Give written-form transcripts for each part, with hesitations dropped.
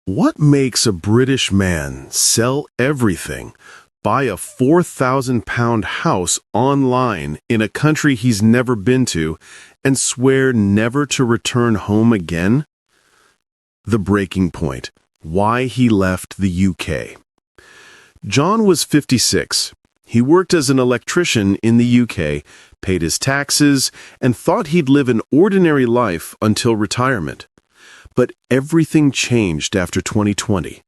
What makes a British man sell everything, buy a 4,000-pound house online in a country he's never been to, and swear never to return home again? The breaking point. Why he left the UK. John was 56. He worked as an electrician in the UK, paid his taxes, and thought he'd live an ordinary life until retirement. But everything changed after 2020.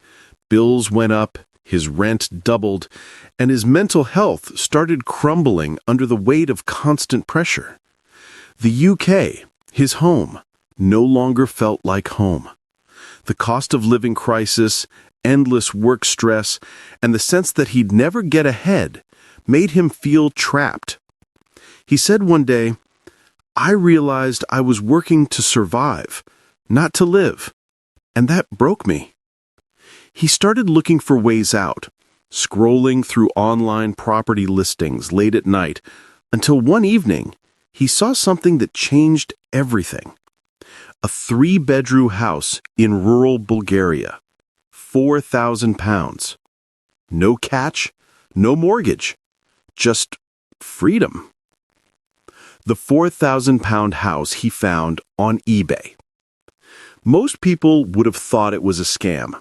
Bills went up, his rent doubled, and his mental health started crumbling under the weight of constant pressure. The UK, his home, no longer felt like home. The cost of living crisis, endless work stress, and the sense that he'd never get ahead made him feel trapped. He said one day, "I realized I was working to survive, not to live, and that broke me." He started looking for ways out, scrolling through online property listings late at night, until one evening he saw something that changed everything. A 3-bedroom house in rural Bulgaria. £4,000. No catch, no mortgage, just freedom. The £4,000 house he found on eBay. Most people would have thought it was a scam.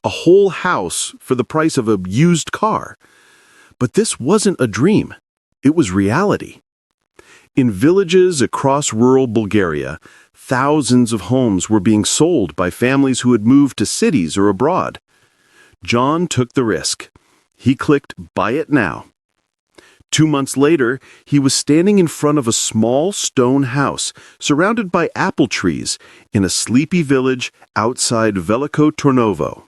A whole house for the price of a used car. But this wasn't a dream. It was reality. In villages across rural Bulgaria, thousands of homes were being sold by families who had moved to cities or abroad. John took the risk. He clicked "Buy it now." 2 months later, he was standing in front of a small stone house surrounded by apple trees in a sleepy village outside Veliko Turnovo.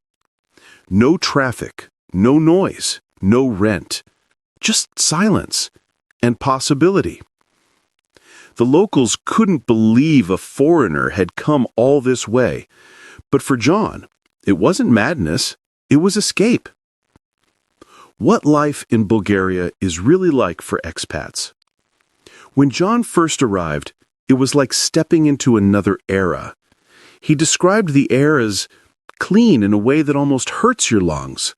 No traffic, no noise, no rent, just silence and possibility. The locals couldn't believe a foreigner had come all this way, but for John, it wasn't madness, it was escape. What life in Bulgaria is really like for expats. When John first arrived, it was like stepping into another era. He described the air as clean in a way that almost hurts your lungs.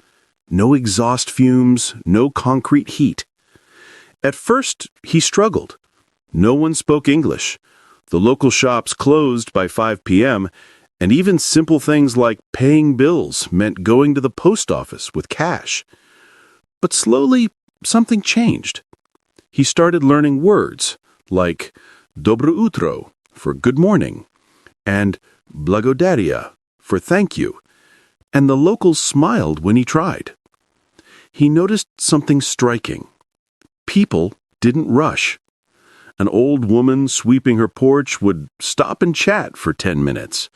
No exhaust fumes, no concrete heat. At first, he struggled. No one spoke English. The local shops closed by 5 p.m., and even simple things like paying bills meant going to the post office with cash. But slowly, something changed. He started learning words like Dobro utro for good morning and Blagodaria for thank you, and the locals smiled when he tried. He noticed something striking. People didn't rush. An old woman sweeping her porch would stop and chat for 10 minutes.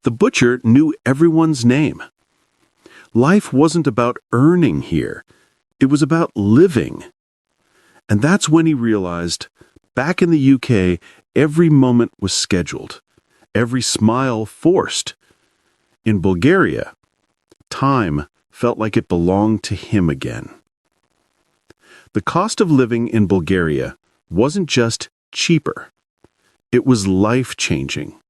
The butcher knew everyone's name. Life wasn't about earning here. It was about living. And that's when he realized, back in the UK, every moment was scheduled, every smile forced. In Bulgaria, time felt like it belonged to him again. The cost of living in Bulgaria wasn't just cheaper. It was life-changing.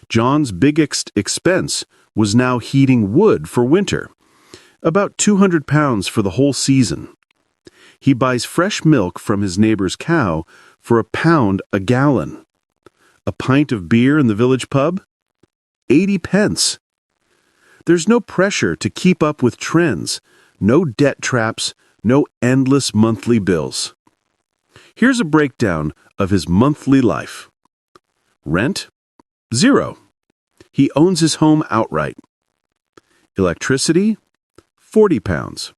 John's biggest expense was now heating wood for winter. About £200 for the whole season. He buys fresh milk from his neighbor's cow for £1 a gallon. A pint of beer in the village pub? 80 pence. There's no pressure to keep up with trends, no debt traps, no endless monthly bills. Here's a breakdown of his monthly life. Rent? 0. He owns his home outright. Electricity? £40.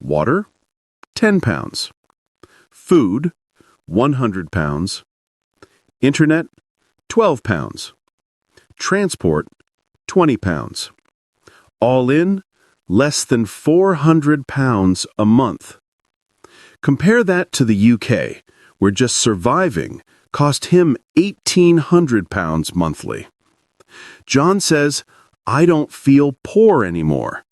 Water, £10. Food, £100. Internet, £12. Transport, £20. All in, less than £400 a month. Compare that to the UK, where just surviving cost him £1,800 monthly. John says, "I don't feel poor anymore,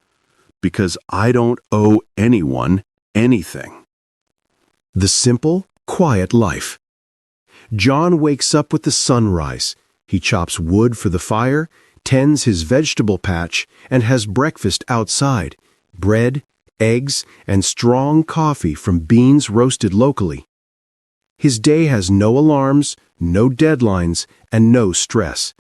because I don't owe anyone anything." The simple, quiet life. John wakes up with the sunrise. He chops wood for the fire, tends his vegetable patch, and has breakfast outside: bread, eggs, and strong coffee from beans roasted locally. His day has no alarms, no deadlines, and no stress.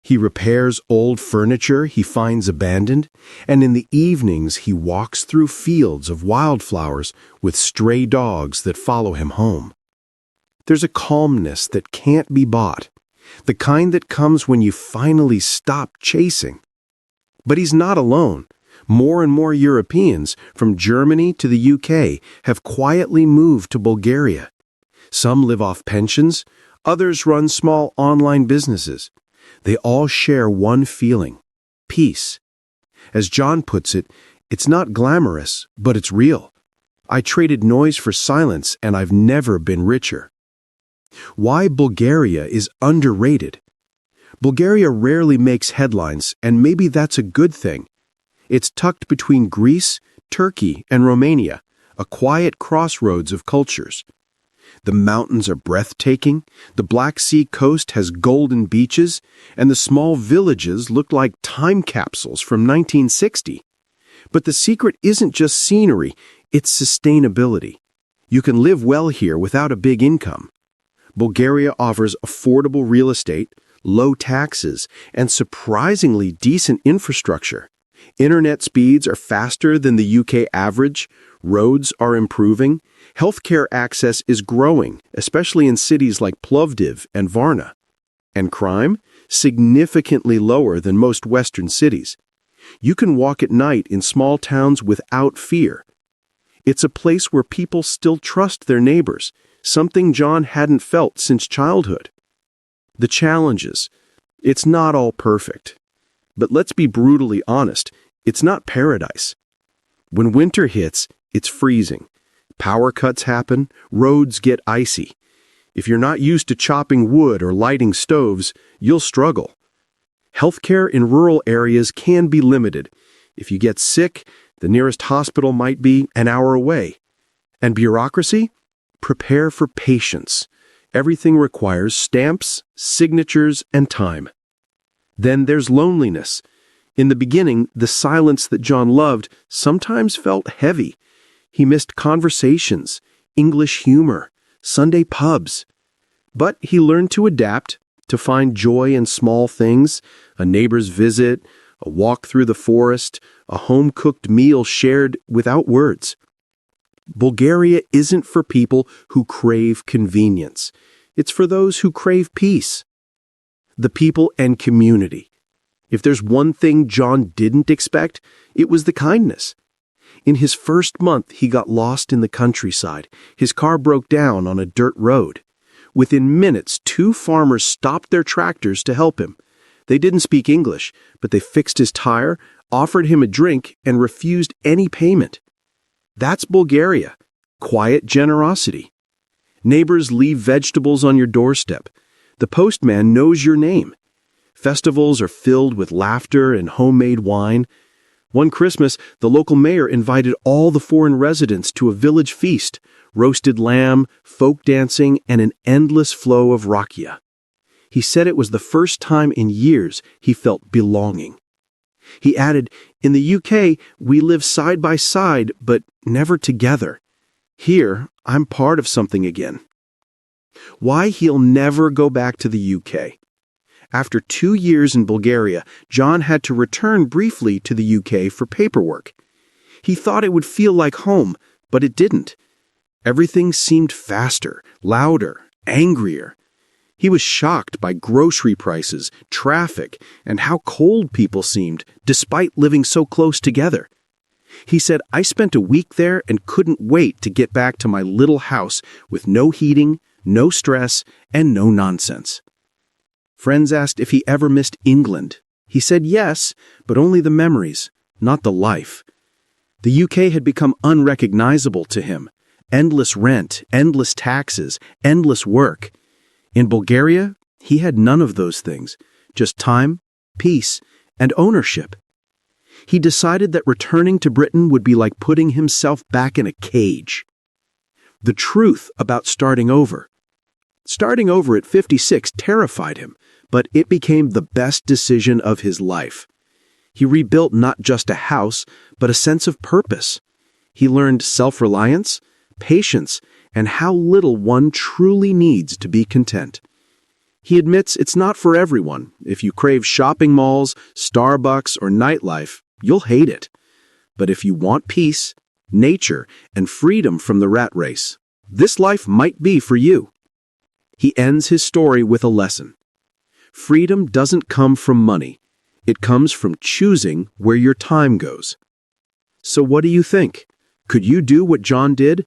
He repairs old furniture he finds abandoned, and in the evenings he walks through fields of wildflowers with stray dogs that follow him home. There's a calmness that can't be bought, the kind that comes when you finally stop chasing. But he's not alone. More and more Europeans, from Germany to the UK, have quietly moved to Bulgaria. Some live off pensions, others run small online businesses. They all share one feeling: peace. As John puts it, it's not glamorous, but it's real. I traded noise for silence, and I've never been richer. Why Bulgaria is underrated. Bulgaria rarely makes headlines, and maybe that's a good thing. It's tucked between Greece, Turkey, and Romania, a quiet crossroads of cultures. The mountains are breathtaking, the Black Sea coast has golden beaches, and the small villages look like time capsules from 1960. But the secret isn't just scenery, it's sustainability. You can live well here without a big income. Bulgaria offers affordable real estate, low taxes, and surprisingly decent infrastructure. Internet speeds are faster than the UK average, roads are improving, healthcare access is growing, especially in cities like Plovdiv and Varna. And crime? Significantly lower than most Western cities. You can walk at night in small towns without fear. It's a place where people still trust their neighbors, something John hadn't felt since childhood. The challenges. It's not all perfect. But let's be brutally honest, it's not paradise. When winter hits, it's freezing. Power cuts happen, roads get icy. If you're not used to chopping wood or lighting stoves, you'll struggle. Healthcare in rural areas can be limited. If you get sick, the nearest hospital might be an hour away. And bureaucracy? Prepare for patience. Everything requires stamps, signatures, and time. Then there's loneliness. In the beginning, the silence that John loved sometimes felt heavy. He missed conversations, English humor, Sunday pubs. But he learned to adapt, to find joy in small things: a neighbor's visit, a walk through the forest, a home-cooked meal shared without words. Bulgaria isn't for people who crave convenience. It's for those who crave peace. The people and community. If there's one thing John didn't expect, it was the kindness. In his first month, he got lost in the countryside. His car broke down on a dirt road. Within minutes, 2 farmers stopped their tractors to help him. They didn't speak English, but they fixed his tire, offered him a drink, and refused any payment. That's Bulgaria. Quiet generosity. Neighbors leave vegetables on your doorstep. The postman knows your name. Festivals are filled with laughter and homemade wine. One Christmas, the local mayor invited all the foreign residents to a village feast: roasted lamb, folk dancing, and an endless flow of rakia. He said it was the first time in years he felt belonging. He added, "In the UK, we live side by side, but never together. Here, I'm part of something again." Why he'll never go back to the UK. After 2 years in Bulgaria, John had to return briefly to the UK for paperwork. He thought it would feel like home, but it didn't. Everything seemed faster, louder, angrier. He was shocked by grocery prices, traffic, and how cold people seemed, despite living so close together. He said, "I spent a week there and couldn't wait to get back to my little house with no heating, no stress, and no nonsense." Friends asked if he ever missed England. He said yes, but only the memories, not the life. The UK had become unrecognizable to him. Endless rent, endless taxes, endless work. In Bulgaria, he had none of those things, just time, peace, and ownership. He decided that returning to Britain would be like putting himself back in a cage. The truth about starting over. Starting over at 56 terrified him, but it became the best decision of his life. He rebuilt not just a house, but a sense of purpose. He learned self-reliance, patience, and how little one truly needs to be content. He admits it's not for everyone. If you crave shopping malls, Starbucks, or nightlife, you'll hate it. But if you want peace, nature, and freedom from the rat race, this life might be for you. He ends his story with a lesson. Freedom doesn't come from money. It comes from choosing where your time goes. So what do you think? Could you do what John did?